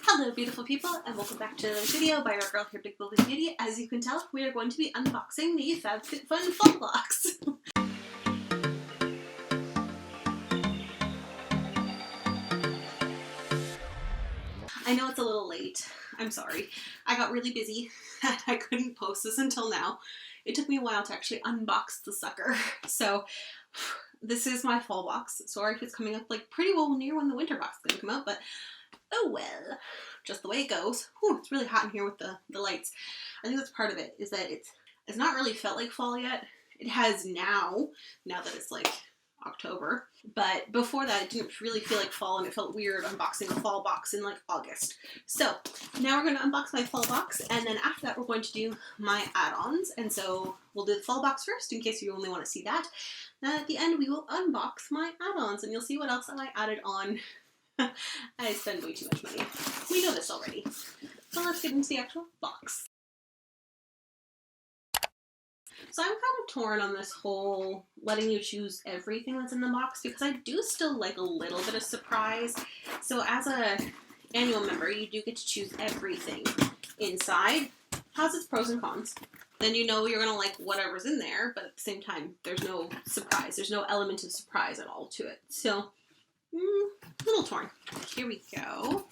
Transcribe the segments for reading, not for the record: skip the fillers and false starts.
Hello beautiful people, and welcome back to another video by our girl here, Big Bubbly Beauty. As you can tell, we are going to be unboxing the FabFitFun fall box. I know it's a little late. I'm sorry. I got really busy and I couldn't post this until now. It took me a while to actually unbox the sucker. So this is my fall box. Sorry if it's coming up like pretty well near when the winter box is going to come out, but oh well, just the way it goes. Whew, it's really hot in here with the lights. I think that's part of it, is that it's not really felt like fall yet. It has now that it's like October. But before that, it didn't really feel like fall, and it felt weird unboxing a fall box in like August. So now we're going to unbox my fall box, and then after that we're going to do my add-ons. And so we'll do the fall box first in case you only want to see that. Then at the end we will unbox my add-ons, and you'll see what else I added on. I spend way too much money. We know this already. So let's get into the actual box. So I'm kind of torn on this whole letting you choose everything that's in the box, because I do still like a little bit of surprise. So as a annual member, you do get to choose everything inside. Has its pros and cons. Then you know you're going to like whatever's in there, but at the same time, there's no surprise. There's no element of surprise at all to it. So a little torn. Here we go.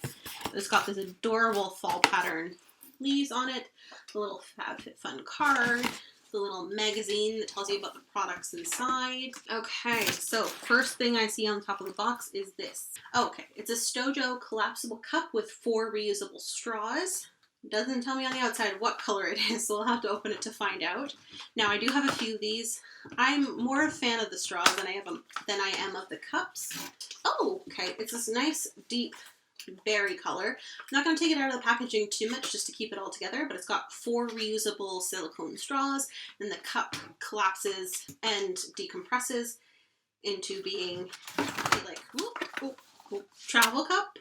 It's got this adorable fall pattern leaves on it, the little FabFitFun card, the little magazine that tells you about the products inside. Okay, so first thing I see on the top of the box is this. Okay, it's a Stojo collapsible cup with 4 reusable straws. Doesn't tell me on the outside what color it is, so I'll have to open it to find out. Now, I do have a few of these. I'm more a fan of the straws than I am of the cups. Oh, okay. It's this nice, deep berry color. I'm not going to take it out of the packaging too much just to keep it all together, but it's got 4 reusable silicone straws, and the cup collapses and decompresses into being like, travel cup.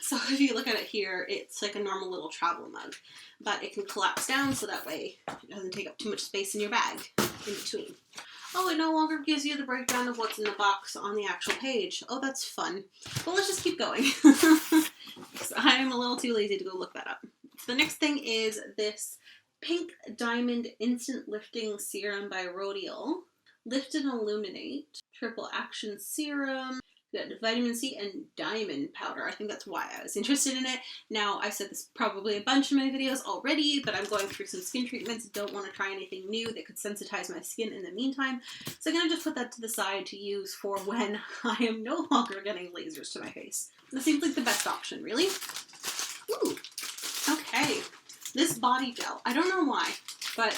So if you look at it here, it's like a normal little travel mug, but it can collapse down so that way it doesn't take up too much space in your bag in between. Oh, it no longer gives you the breakdown of what's in the box on the actual page. Oh, that's fun. Well, let's just keep going. I'm a little too lazy to go look that up. So the next thing is this Pink Diamond Instant Lifting Serum by Rodial. Lift and Illuminate. Triple Action Serum. Vitamin C and diamond powder. I think that's why I was interested in it. Now, I've said this probably a bunch in my videos already, but I'm going through some skin treatments. Don't want to try anything new that could sensitize my skin in the meantime. So I'm going to just put that to the side to use for when I am no longer getting lasers to my face. This seems like the best option, really. Ooh, okay. This body gel. I don't know why, but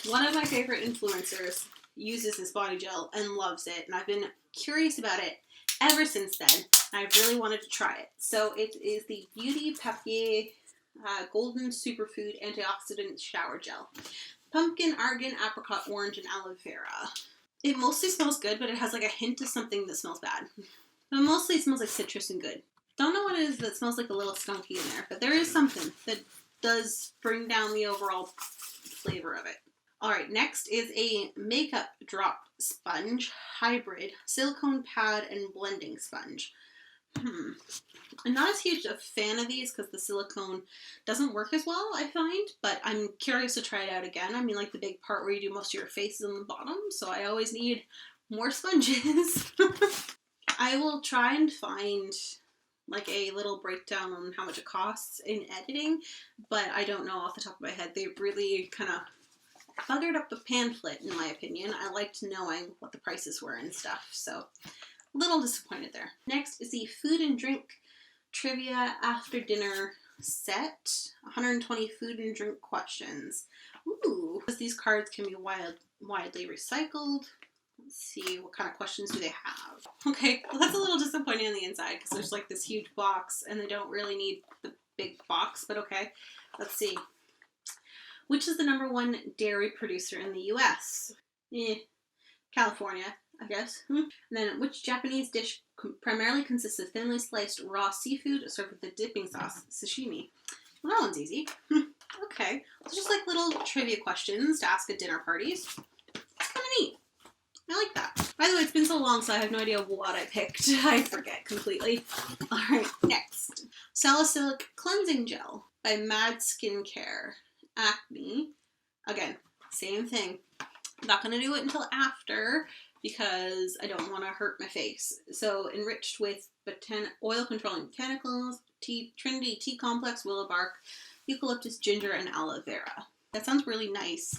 one of my favorite influencers uses this body gel and loves it, and I've been curious about it ever since then. I really wanted to try it. So it is the Beauty Papier Golden Superfood Antioxidant Shower Gel. Pumpkin, argan, apricot, orange, and aloe vera. It mostly smells good, but it has like a hint of something that smells bad. But mostly it smells like citrus and good. Don't know what it is that smells like a little skunky in there, but there is something that does bring down the overall flavor of it. Alright, next is a makeup drop sponge hybrid silicone pad and blending sponge. I'm not as huge a fan of these because the silicone doesn't work as well, I find, but I'm curious to try it out again. I mean, like the big part where you do most of your face is on the bottom, so I always need more sponges. I will try and find like a little breakdown on how much it costs in editing, but I don't know off the top of my head. They really kind of buggered up the pamphlet, in my opinion. I liked knowing what the prices were and stuff, so a little disappointed there. Next is the Food and Drink Trivia After Dinner Set. 120 food and drink questions. Ooh, these cards can be widely recycled. Let's see, what kind of questions do they have? Okay, well, that's a little disappointing on the inside because there's like this huge box and they don't really need the big box, but okay. Let's see. Which is the #1 dairy producer in the U.S.? California, I guess. And then, which Japanese dish primarily consists of thinly sliced raw seafood served with a dipping sauce? Sashimi. Well, that one's easy. Okay. So just like little trivia questions to ask at dinner parties. It's kind of neat. I like that. By the way, it's been so long, so I have no idea what I picked. I forget completely. Alright, next. Salicylic Cleansing Gel by Mad Skincare. Acne. Again, same thing. I'm not going to do it until after because I don't want to hurt my face. So, enriched with oil-controlling botanicals, Trinity Tea Complex, willow bark, eucalyptus, ginger, and aloe vera. That sounds really nice.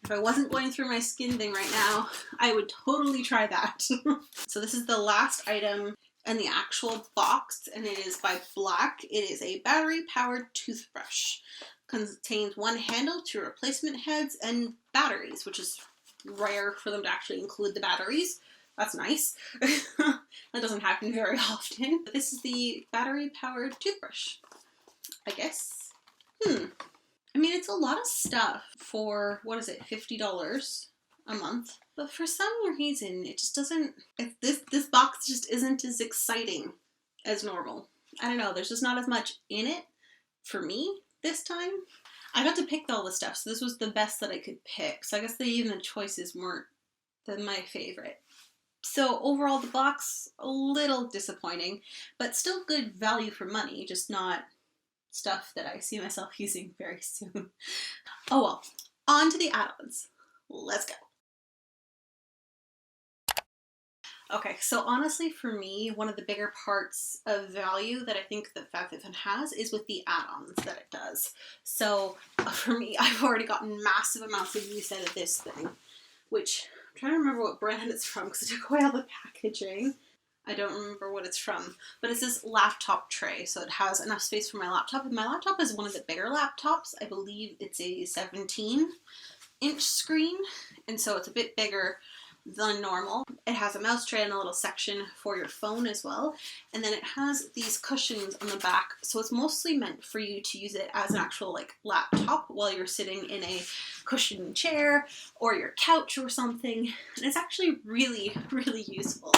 If I wasn't going through my skin thing right now, I would totally try that. So this is the last item in the actual box, and it is by Black. It is a battery-powered toothbrush. Contains one handle, 2 replacement heads, and batteries, which is rare for them to actually include the batteries. That's nice. That doesn't happen very often. But this is the battery-powered toothbrush, I guess. I mean, it's a lot of stuff for, what is it, $50 a month? But for some reason, it just doesn't, this box just isn't as exciting as normal. I don't know, there's just not as much in it for me this time. I got to pick all the stuff, so this was the best that I could pick. So I guess even the choices weren't my favorite. So overall, the box, a little disappointing, but still good value for money, just not stuff that I see myself using very soon. Oh well, on to the add-ons. Let's go. Okay, so honestly for me, one of the bigger parts of value that I think that FabFitFun has is with the add-ons that it does. So for me, I've already gotten massive amounts of use out of this thing, which I'm trying to remember what brand it's from because I took away all the packaging. I don't remember what it's from, but it's this laptop tray, so it has enough space for my laptop, and my laptop is one of the bigger laptops. I believe it's a 17-inch screen, and so it's a bit bigger than normal. It has a mouse tray and a little section for your phone as well, and then it has these cushions on the back, so it's mostly meant for you to use it as an actual like laptop while you're sitting in a cushioned chair or your couch or something, and it's actually really, really useful.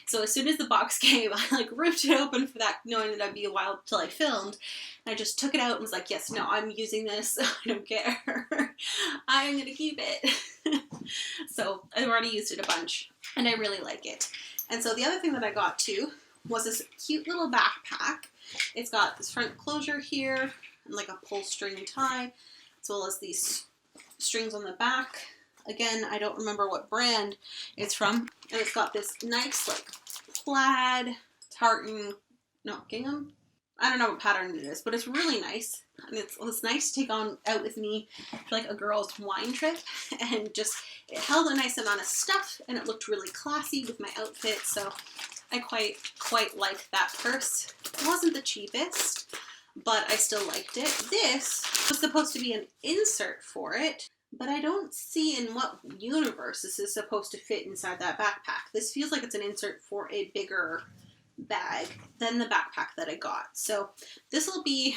So as soon as the box came, I like ripped it open for that, knowing that I'd be a while till I filmed. And I just took it out and was like, yes, no, I'm using this. I don't care. I'm gonna keep it. So I've already used it a bunch and I really like it. And so the other thing that I got too was this cute little backpack. It's got this front closure here and like a pull string tie, as well as these strings on the back. Again, I don't remember what brand it's from. And it's got this nice like plaid tartan, no, gingham? I don't know what pattern it is, but it's really nice. And it's nice to take out with me for like a girl's wine trip. And just, it held a nice amount of stuff and it looked really classy with my outfit. So I quite like that purse. It wasn't the cheapest, but I still liked it. This was supposed to be an insert for it, but I don't see in what universe this is supposed to fit inside that backpack. This feels like it's an insert for a bigger bag than the backpack that I got. So this will be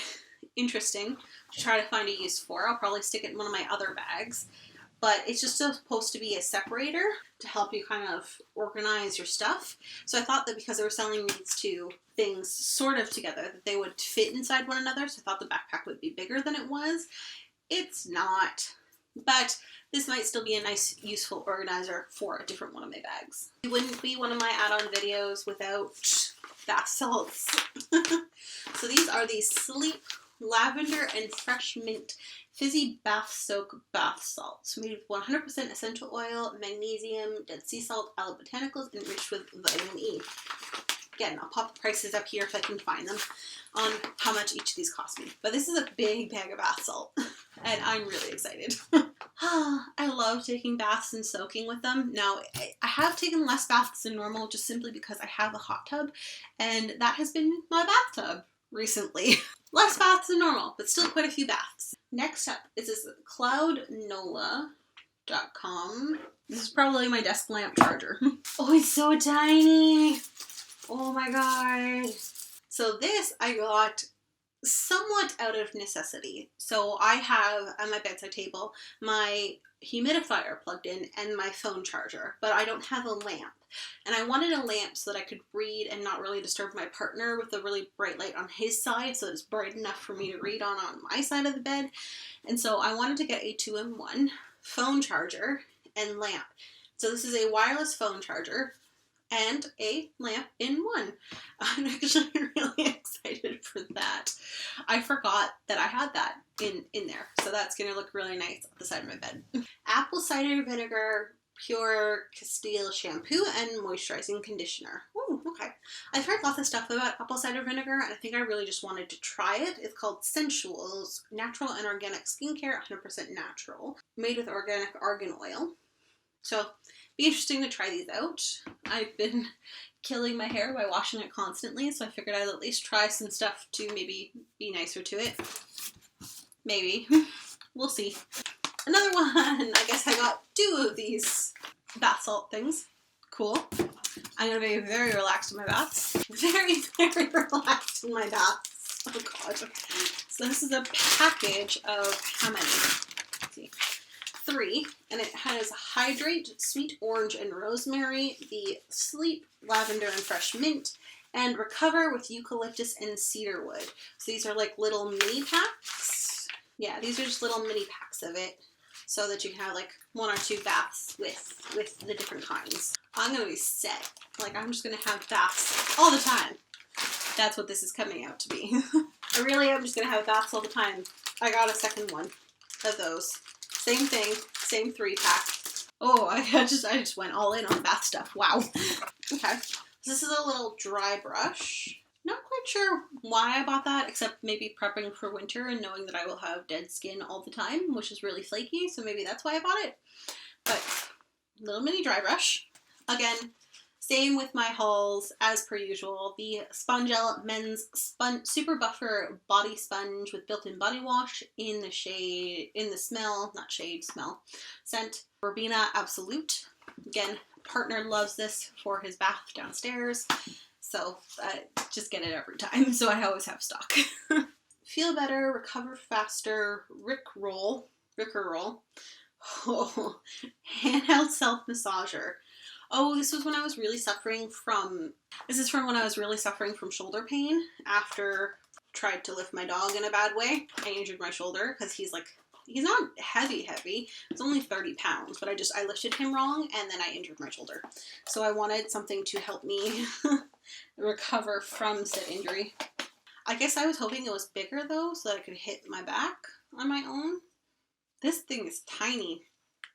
interesting to try to find a use for. I'll probably stick it in one of my other bags. But it's just supposed to be a separator to help you kind of organize your stuff. So I thought that because they were selling these two things sort of together, that they would fit inside one another. So I thought the backpack would be bigger than it was. It's not. But this might still be a nice, useful organizer for a different one of my bags. It wouldn't be one of my add-on videos without bath salts. So these are the Sleep Lavender and Fresh Mint Fizzy Bath Soak Bath Salts, made with 100% essential oil, magnesium, dead sea salt, aloe botanicals, enriched with vitamin E. Again, I'll pop the prices up here if I can find them on how much each of these cost me. But this is a big bag of bath salt, and I'm really excited. I love taking baths and soaking with them. Now, I have taken less baths than normal just simply because I have a hot tub, and that has been my bathtub recently. Less baths than normal, but still quite a few baths. Next up is this cloudnola.com. This is probably my desk lamp charger. Oh, it's so tiny. Oh my god. So this I got somewhat out of necessity. So I have on my bedside table my humidifier plugged in and my phone charger, but I don't have a lamp. And I wanted a lamp so that I could read and not really disturb my partner with a really bright light on his side, so it's bright enough for me to read on my side of the bed. And so I wanted to get a 2-in-1 phone charger and lamp. So this is a wireless phone charger and a lamp in one. I'm actually really excited for that. I forgot that I had that in there. So that's going to look really nice on the side of my bed. Apple cider vinegar, pure Castile shampoo, and moisturizing conditioner. Ooh, okay. I've heard lots of stuff about apple cider vinegar, and I think I really just wanted to try it. It's called Sensual's Natural and Organic Skincare, 100% natural, made with organic argan oil. So, be interesting to try these out. I've been killing my hair by washing it constantly, so I figured I'd at least try some stuff to maybe be nicer to it. Maybe. We'll see. Another one, I guess I got 2 of these bath salt things. Cool. I'm going to be very relaxed in my baths. Very, very relaxed in my baths. Oh god. So this is a package of how many? Let's see. 3, and it has Hydrate, Sweet Orange and Rosemary, the Sleep, Lavender and Fresh Mint, and Recover with Eucalyptus and Cedarwood. So these are like little mini packs. Yeah, these are just little mini packs of it so that you can have like 1 or 2 baths with the different kinds. I'm going to be set. Like, I'm just going to have baths all the time. That's what this is coming out to be. I really am just going to have baths all the time. I got a second one of those. Same thing, same 3-pack. Oh, I just went all in on bath stuff. Wow. Okay. This is a little dry brush. Not quite sure why I bought that, except maybe prepping for winter and knowing that I will have dead skin all the time, which is really flaky, so maybe that's why I bought it. But, little mini dry brush. Again, same with my hauls, as per usual. The Spongelle Men's Super Buffer Body Sponge with built-in body wash in the scent. Verbena Absolute. Again, partner loves this for his bath downstairs. So I just get it every time, so I always have stock. Feel Better, Recover Faster, Ricker Roll. Oh, handheld self-massager. Oh, this was when I was really suffering from, shoulder pain after I tried to lift my dog in a bad way. I injured my shoulder because he's not heavy. It's only 30 pounds, but I lifted him wrong and then I injured my shoulder. So I wanted something to help me recover from said injury. I guess I was hoping it was bigger though, so that I could hit my back on my own. This thing is tiny.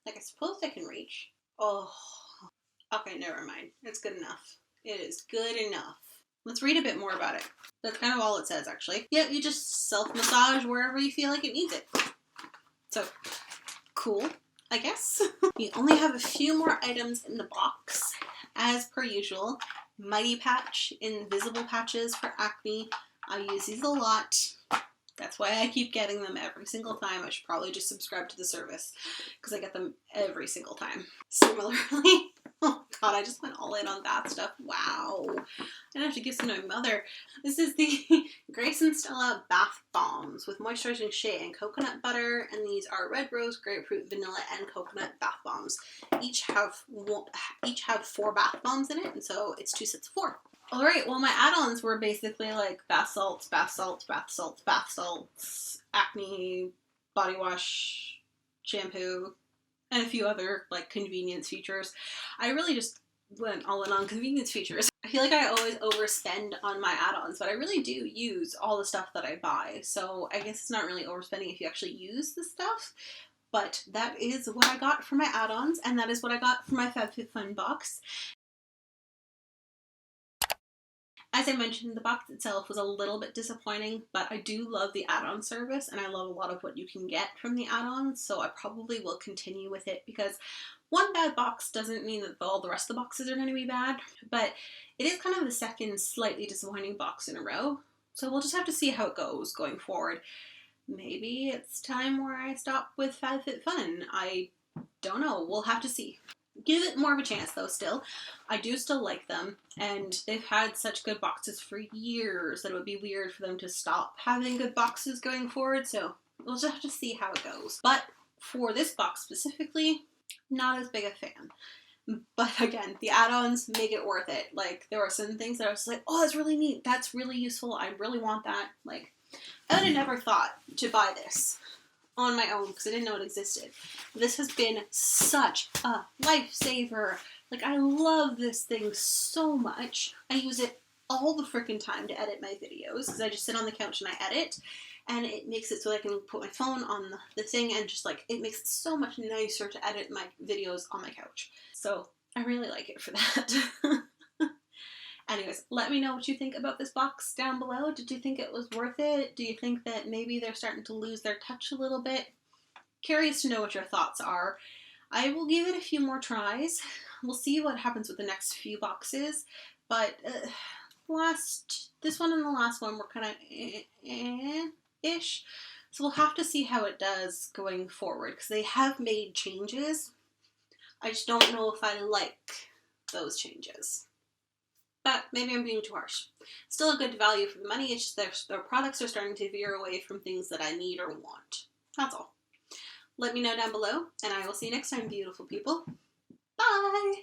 Like, I suppose I can reach. Oh, okay, never mind. It's good enough. It is good enough. Let's read a bit more about it. That's kind of all it says, actually. Yeah, you just self-massage wherever you feel like it needs it. So, cool, I guess. We only have a few more items in the box. As per usual, Mighty Patch Invisible Patches for acne. I use these a lot. That's why I keep getting them every single time. I should probably just subscribe to the service because I get them every single time. Similarly, oh god, I just went all in on that stuff. Wow. I'm gonna have to give some to my mother. This is the Grace and Stella Bath Bombs with moisturizing shea and coconut butter, and these are red rose, grapefruit, vanilla, and coconut bath bombs. Each have 4 bath bombs in it, and so it's 2 sets of 4. Alright, well my add-ons were basically like bath salts, acne, body wash, shampoo, and a few other like convenience features. I really just went all in on convenience features. I feel like I always overspend on my add-ons, but I really do use all the stuff that I buy. So I guess it's not really overspending if you actually use the stuff. But that is what I got for my add-ons, and that is what I got for my FabFitFun box. As I mentioned, the box itself was a little bit disappointing, but I do love the add-on service, and I love a lot of what you can get from the add-ons, so I probably will continue with it, because one bad box doesn't mean that all the rest of the boxes are going to be bad, but it is kind of the second slightly disappointing box in a row, so we'll just have to see how it goes going forward. Maybe it's time where I stop with FabFitFun. I don't know. We'll have to see. Give it more of a chance though still. I do still like them, and they've had such good boxes for years that it would be weird for them to stop having good boxes going forward, so we'll just have to see how it goes. But for this box specifically, not as big a fan. But again, the add-ons make it worth it. Like, there were some things that I was like, oh, that's really neat, that's really useful, I really want that. Like, I would have never thought to buy this on my own because I didn't know it existed. This has been such a lifesaver. Like, I love this thing so much. I use it all the freaking time to edit my videos because I just sit on the couch and I edit, and it makes it so I can put my phone on the thing, and just like, it makes it so much nicer to edit my videos on my couch. So I really like it for that. Anyways, let me know what you think about this box down below. Did you think it was worth it? Do you think that maybe they're starting to lose their touch a little bit? Curious to know what your thoughts are. I will give it a few more tries. We'll see what happens with the next few boxes. But this one and the last one were kind of ish. So we'll have to see how it does going forward, because they have made changes. I just don't know if I like those changes. But maybe I'm being too harsh. Still a good value for the money. It's just their products are starting to veer away from things that I need or want. That's all. Let me know down below, and I will see you next time, beautiful people. Bye!